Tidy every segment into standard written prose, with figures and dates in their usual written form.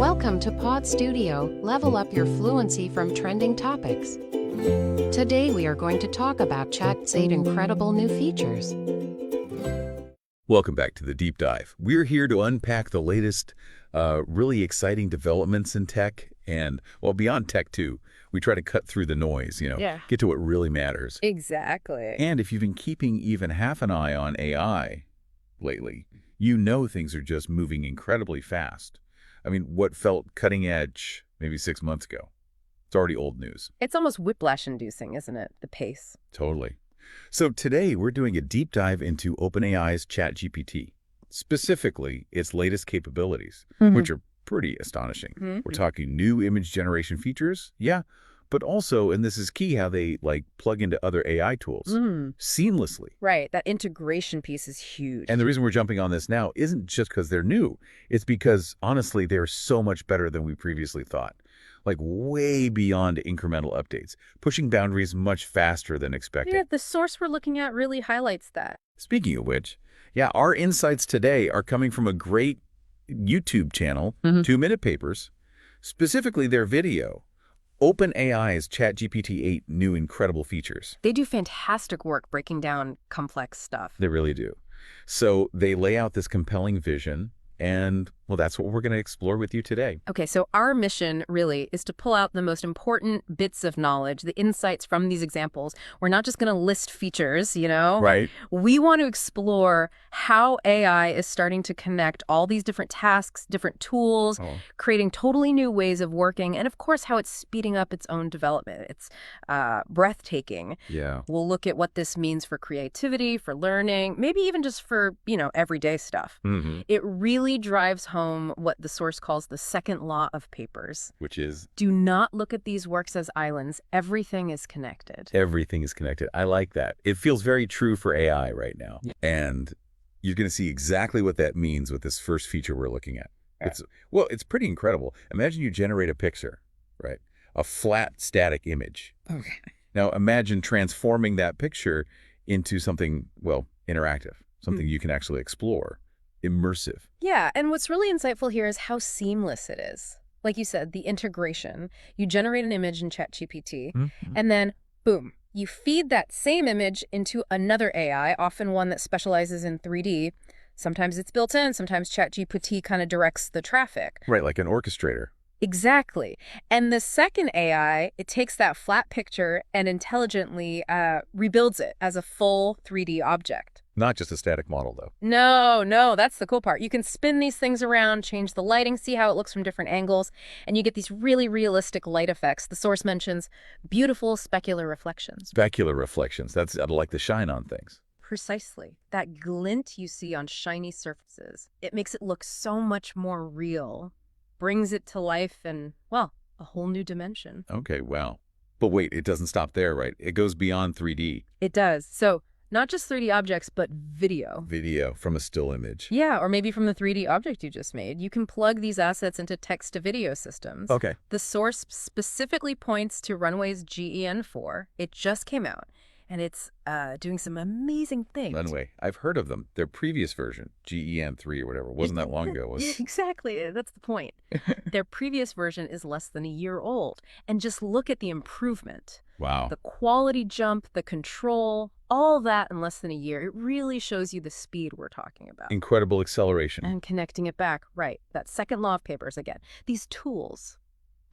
Welcome to Pod Studio, level up your fluency from trending topics. Today we are going to talk about Chat's 8 incredible new features. Welcome back to the Deep Dive. We're here to unpack the latest, really exciting developments in tech and, well, beyond tech too. We try to cut through the noise, get to what really matters. Exactly. And if you've been keeping even half an eye on AI lately, you know things are just moving incredibly fast. I mean, what felt cutting edge maybe 6 months ago, it's already old news. It's almost whiplash-inducing, isn't it? The pace. Totally. So today we're doing a deep dive into OpenAI's ChatGPT, specifically its latest capabilities, which are pretty astonishing. We're talking new image generation features, but also, and this is key, how they plug into other AI tools seamlessly. Right. That integration piece is huge. And the reason we're jumping on this now isn't just because they're new. It's because, honestly, they're so much better than we previously thought. Way beyond incremental updates, pushing boundaries much faster than expected. Yeah, the source we're looking at really highlights that. Speaking of which, our insights today are coming from a great YouTube channel, 2-Minute Papers, specifically their video, OpenAI's ChatGPT 8 new incredible features. They do fantastic work breaking down complex stuff. They really do. So they lay out this compelling vision, and, well, that's what we're going to explore with you today. Okay, so our mission really is to pull out the most important bits of knowledge, the insights from these examples. We're not just going to list features, Right. We want to explore how AI is starting to connect all these different tasks, different tools, creating totally new ways of working, and of course, how it's speeding up its own development. It's breathtaking. Yeah. We'll look at what this means for creativity, for learning, maybe even just for, everyday stuff. It really drives home what the source calls the second law of papers. Which is? Do not look at these works as islands. Everything is connected. Everything is connected. I like that. It feels very true for AI right now. Yeah. And you're going to see exactly what that means with this first feature we're looking at. It's pretty incredible. Imagine you generate a picture, right? A flat, static image. Okay. Now imagine transforming that picture into something, interactive, something you can actually explore. Immersive. Yeah, and what's really insightful here is how seamless it is. Like you said, the integration. You generate an image in ChatGPT, and then, boom, you feed that same image into another AI, often one that specializes in 3D. Sometimes it's built in, sometimes ChatGPT kind of directs the traffic. Right, like an orchestrator. Exactly. And the second AI, it takes that flat picture and intelligently rebuilds it as a full 3D object. Not just a static model, though. No, that's the cool part. You can spin these things around, change the lighting, see how it looks from different angles, and you get these really realistic light effects. The source mentions beautiful specular reflections. Specular reflections. That's like the shine on things. Precisely. That glint you see on shiny surfaces. It makes it look so much more real, brings it to life in, a whole new dimension. Okay, wow. But wait, it doesn't stop there, right? It goes beyond 3D. It does. So not just 3D objects, but video. Video from a still image. Yeah, or maybe from the 3D object you just made. You can plug these assets into text-to-video systems. Okay. The source specifically points to Runway's GEN4. It just came out, and it's doing some amazing things. Runway. I've heard of them. Their previous version, GEN3 or whatever, wasn't that long ago, was it? Exactly. That's the point. Their previous version is less than a year old. And just look at the improvement. Wow. The quality jump, the control, all that in less than a year. It really shows you the speed we're talking about. Incredible acceleration. And connecting it back, right. That second law of papers again. These tools,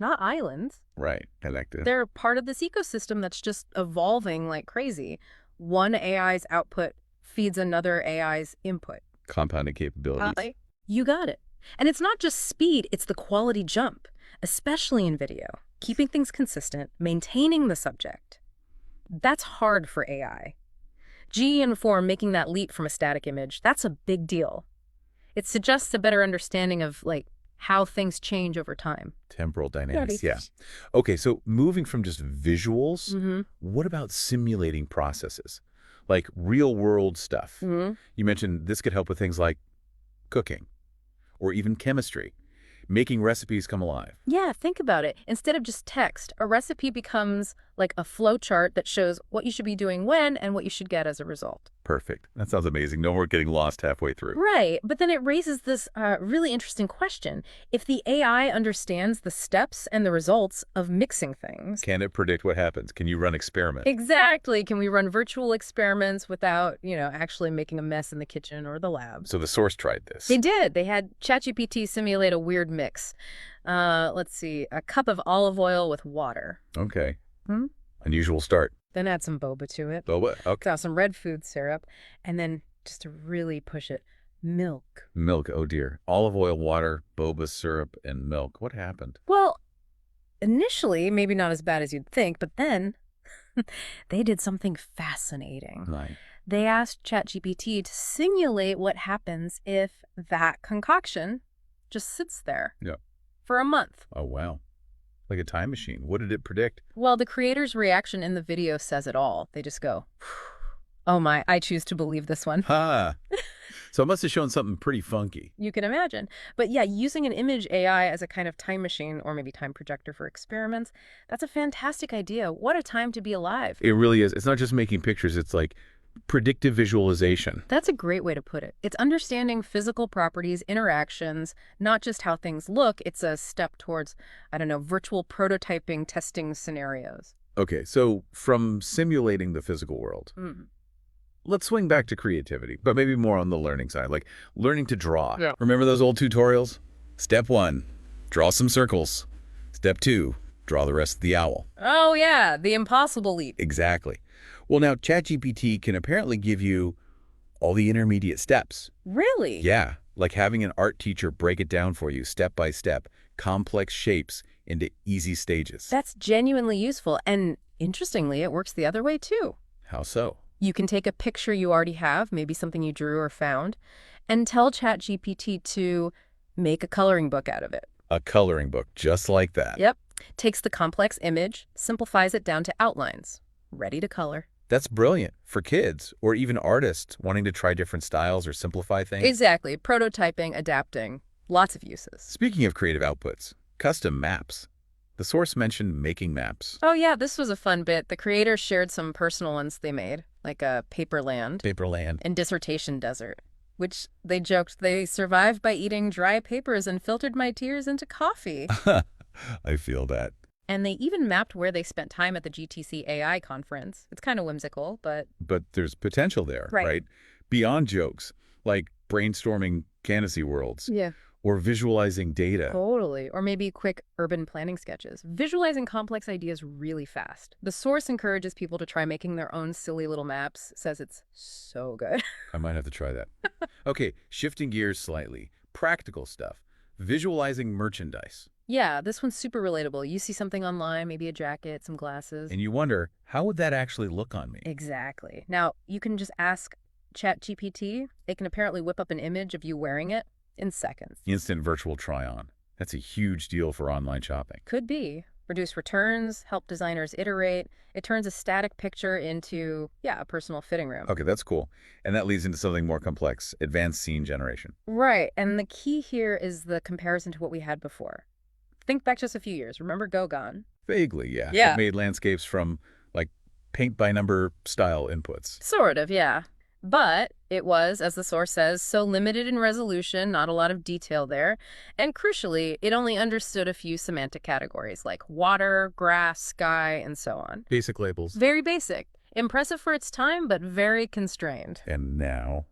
not islands. Right, connected. They're part of this ecosystem that's just evolving like crazy. One AI's output feeds another AI's input. Compounding capabilities. You got it. And it's not just speed, it's the quality jump, especially in video. Keeping things consistent, maintaining the subject. That's hard for AI. GEN4 making that leap from a static image, that's a big deal. It suggests a better understanding of, how things change over time. Temporal dynamics, yeah. Okay, so moving from just visuals, what about simulating processes? Like real-world stuff. You mentioned this could help with things like cooking or even chemistry, making recipes come alive. Yeah, think about it. Instead of just text, a recipe becomes like a flow chart that shows what you should be doing when and what you should get as a result. Perfect. That sounds amazing. No more getting lost halfway through. Right, but then it raises this really interesting question. If the AI understands the steps and the results of mixing things... Can it predict what happens? Can you run experiments? Exactly. Can we run virtual experiments without, actually making a mess in the kitchen or the lab? So the source tried this. They did. They had ChatGPT simulate a weird mix. Let's see, a cup of olive oil with water. Okay. Unusual start. Then add some boba to it. Boba? Okay. Some red food syrup. And then, just to really push it, milk. Milk, oh dear. Olive oil, water, boba syrup, and milk. What happened? Well, initially, maybe not as bad as you'd think, but then they did something fascinating. Right. They asked ChatGPT to simulate what happens if that concoction just sits there for a month. Oh, wow. Like a time machine. What did it predict? Well, the creator's reaction in the video says it all. They just go, oh my, I choose to believe this one. Ha! So it must have shown something pretty funky. You can imagine. But yeah, using an image AI as a kind of time machine or maybe time projector for experiments, that's a fantastic idea. What a time to be alive. It really is. It's not just making pictures. It's like predictive visualization. That's a great way to put it. It's understanding physical properties, interactions, not just how things look. It's a step towards, virtual prototyping, testing scenarios. Okay, so from simulating the physical world, let's swing back to creativity, but maybe more on the learning side, like learning to draw. Yeah. Remember those old tutorials? Step 1, draw some circles. Step 2, draw the rest of the owl. Oh, yeah, the impossible leap. Exactly. Well, now ChatGPT can apparently give you all the intermediate steps. Really? Yeah, like having an art teacher break it down for you step by step, complex shapes into easy stages. That's genuinely useful. And interestingly, it works the other way too. How so? You can take a picture you already have, maybe something you drew or found, and tell ChatGPT to make a coloring book out of it. A coloring book, just like that. Yep. Takes the complex image, simplifies it down to outlines. Ready to color. That's brilliant for kids or even artists wanting to try different styles or simplify things. Exactly. Prototyping, adapting. Lots of uses. Speaking of creative outputs, custom maps. The source mentioned making maps. Oh, yeah, this was a fun bit. The creators shared some personal ones they made, like a paperland. And dissertation desert, which they joked they survived by eating dry papers and filtered my tears into coffee. I feel that. And they even mapped where they spent time at the GTC AI conference. It's kind of whimsical, but... But there's potential there, right? Beyond jokes, like brainstorming fantasy worlds. Yeah. Or visualizing data. Totally. Or maybe quick urban planning sketches. Visualizing complex ideas really fast. The source encourages people to try making their own silly little maps. Says it's so good. I might have to try that. Okay, shifting gears slightly. Practical stuff. Visualizing merchandise. Yeah, this one's super relatable. You see something online, maybe a jacket, some glasses. And you wonder, how would that actually look on me? Exactly. Now, you can just ask ChatGPT. It can apparently whip up an image of you wearing it in seconds. Instant virtual try-on. That's a huge deal for online shopping. Could be. Reduce returns, help designers iterate. It turns a static picture into, a personal fitting room. Okay, that's cool. And that leads into something more complex, advanced scene generation. Right, and the key here is the comparison to what we had before. Think back just a few years. Remember Gauguin? Vaguely, yeah. Yeah. It made landscapes from, like, paint-by-number style inputs. Sort of, yeah. But it was, as the source says, so limited in resolution, not a lot of detail there. And crucially, it only understood a few semantic categories like water, grass, sky, and so on. Basic labels. Very basic. Impressive for its time, but very constrained. And now,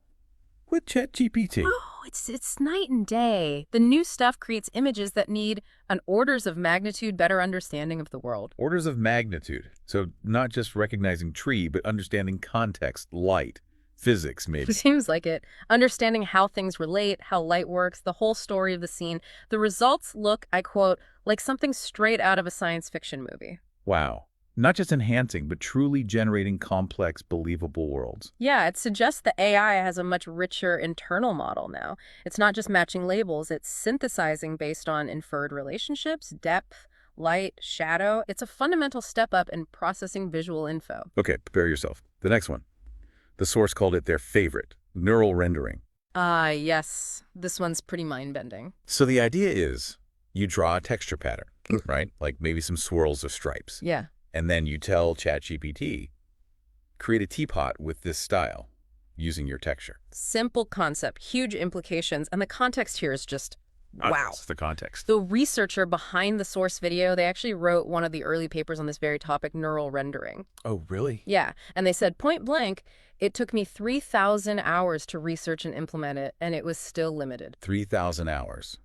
with ChatGPT. Oh, it's night and day. The new stuff creates images that need an orders of magnitude better understanding of the world. Orders of magnitude. So not just recognizing tree, but understanding context, light, physics, maybe. Seems like it. Understanding how things relate, how light works, the whole story of the scene. The results look, I quote, like something straight out of a science fiction movie. Wow. Not just enhancing, but truly generating complex, believable worlds. Yeah, it suggests the AI has a much richer internal model now. It's not just matching labels, it's synthesizing based on inferred relationships, depth, light, shadow. It's a fundamental step up in processing visual info. Okay, prepare yourself. The next one. The source called it their favorite, neural rendering. Yes. This one's pretty mind-bending. So the idea is you draw a texture pattern, right? Like maybe some swirls of stripes. Yeah. And then you tell ChatGPT, create a teapot with this style using your texture. Simple concept, huge implications, and the context here is just wow. That's the context. The researcher behind the source video, they actually wrote one of the early papers on this very topic, neural rendering. Oh, really? Yeah, and they said point blank, it took me 3,000 hours to research and implement it, and it was still limited. 3,000 hours.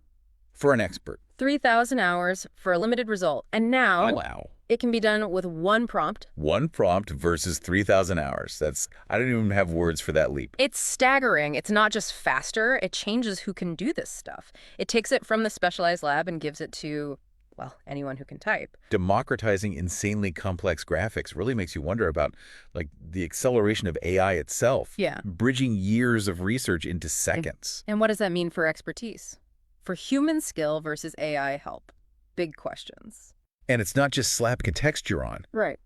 For an expert. 3,000 hours for a limited result. And now Wow. it can be done with one prompt. One prompt versus 3,000 hours. I don't even have words for that leap. It's staggering. It's not just faster, it changes who can do this stuff. It takes it from the specialized lab and gives it to, well, anyone who can type. Democratizing insanely complex graphics really makes you wonder about, like, the acceleration of AI itself. Yeah. Bridging years of research into seconds. And what does that mean for expertise? For human skill versus AI help? Big questions. And it's not just slapping a texture on. Right.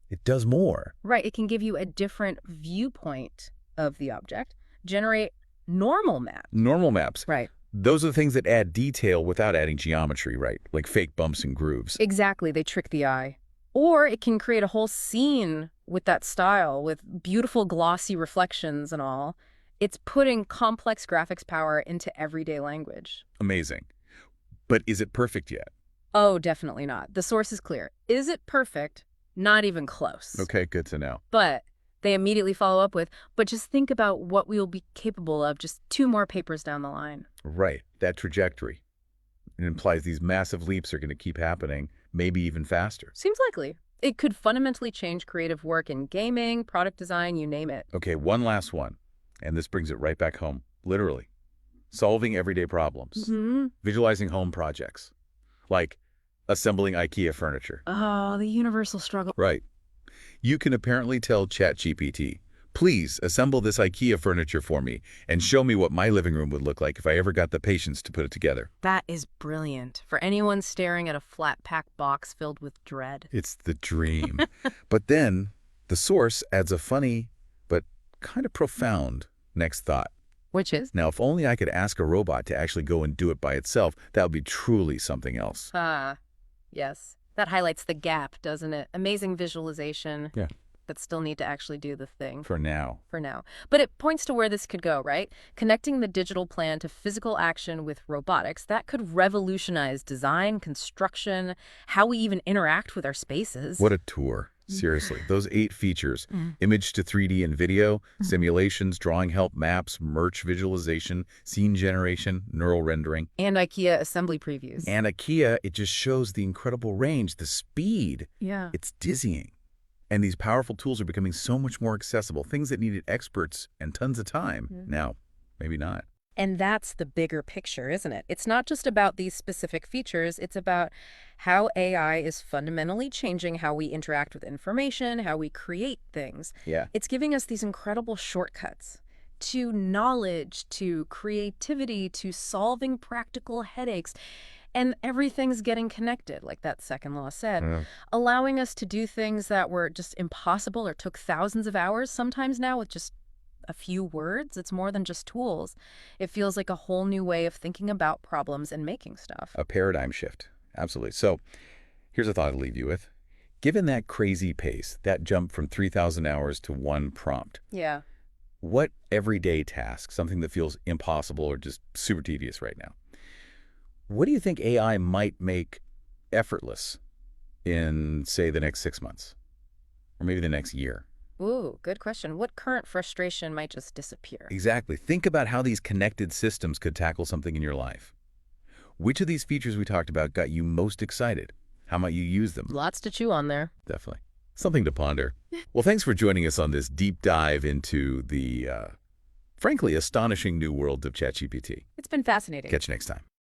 It does more. Right. It can give you a different viewpoint of the object, generate normal maps. Normal maps. Right. Those are the things that add detail without adding geometry, right? Like fake bumps and grooves. Exactly. They trick the eye. Or it can create a whole scene with that style, with beautiful glossy reflections and all. It's putting complex graphics power into everyday language. Amazing. But is it perfect yet? Oh, definitely not. The source is clear. Is it perfect? Not even close. Okay, good to know. But they immediately follow up with, but just think about what we will be capable of just 2 more papers down the line. Right, that trajectory. It implies these massive leaps are going to keep happening, maybe even faster. Seems likely. It could fundamentally change creative work in gaming, product design, you name it. Okay, one last one. And this brings it right back home, literally. Solving everyday problems. Mm-hmm. Visualizing home projects. Like assembling IKEA furniture. Oh, the universal struggle. Right. You can apparently tell ChatGPT, please assemble this IKEA furniture for me and show me what my living room would look like if I ever got the patience to put it together. That is brilliant for anyone staring at a flat-pack box filled with dread. It's the dream. But then the source adds a funny but kind of profound next thought. Which is? Now, if only I could ask a robot to actually go and do it by itself, that would be truly something else. Yes. That highlights the gap, doesn't it? Amazing visualization. Yeah. But still need to actually do the thing. For now. For now. But it points to where this could go, right? Connecting the digital plan to physical action with robotics, that could revolutionize design, construction, how we even interact with our spaces. What a tour. Seriously, those 8 features, image to 3D and video, simulations, drawing help, maps, merch visualization, scene generation, neural rendering. And IKEA assembly previews. And IKEA, it just shows the incredible range, the speed. Yeah. It's dizzying. And these powerful tools are becoming so much more accessible. Things that needed experts and tons of time. Now, maybe not. And that's the bigger picture, isn't it? It's not just about these specific features. It's about how AI is fundamentally changing how we interact with information, how we create things. Yeah. It's giving us these incredible shortcuts to knowledge, to creativity, to solving practical headaches. And everything's getting connected, like that second law said, allowing us to do things that were just impossible or took thousands of hours sometimes now with just a few words. It's more than just tools. It feels like a whole new way of thinking about problems and making stuff. A paradigm shift. Absolutely. So here's a thought I'll leave you with. Given that crazy pace, that jump from 3,000 hours to one prompt, Yeah. what everyday task, something that feels impossible or just super tedious right now, what do you think AI might make effortless in, say, the next 6 months? Or maybe the next year? Ooh, good question. What current frustration might just disappear? Exactly. Think about how these connected systems could tackle something in your life. Which of these features we talked about got you most excited? How might you use them? Lots to chew on there. Definitely. Something to ponder. Well, thanks for joining us on this deep dive into the, frankly, astonishing new world of ChatGPT. It's been fascinating. Catch you next time.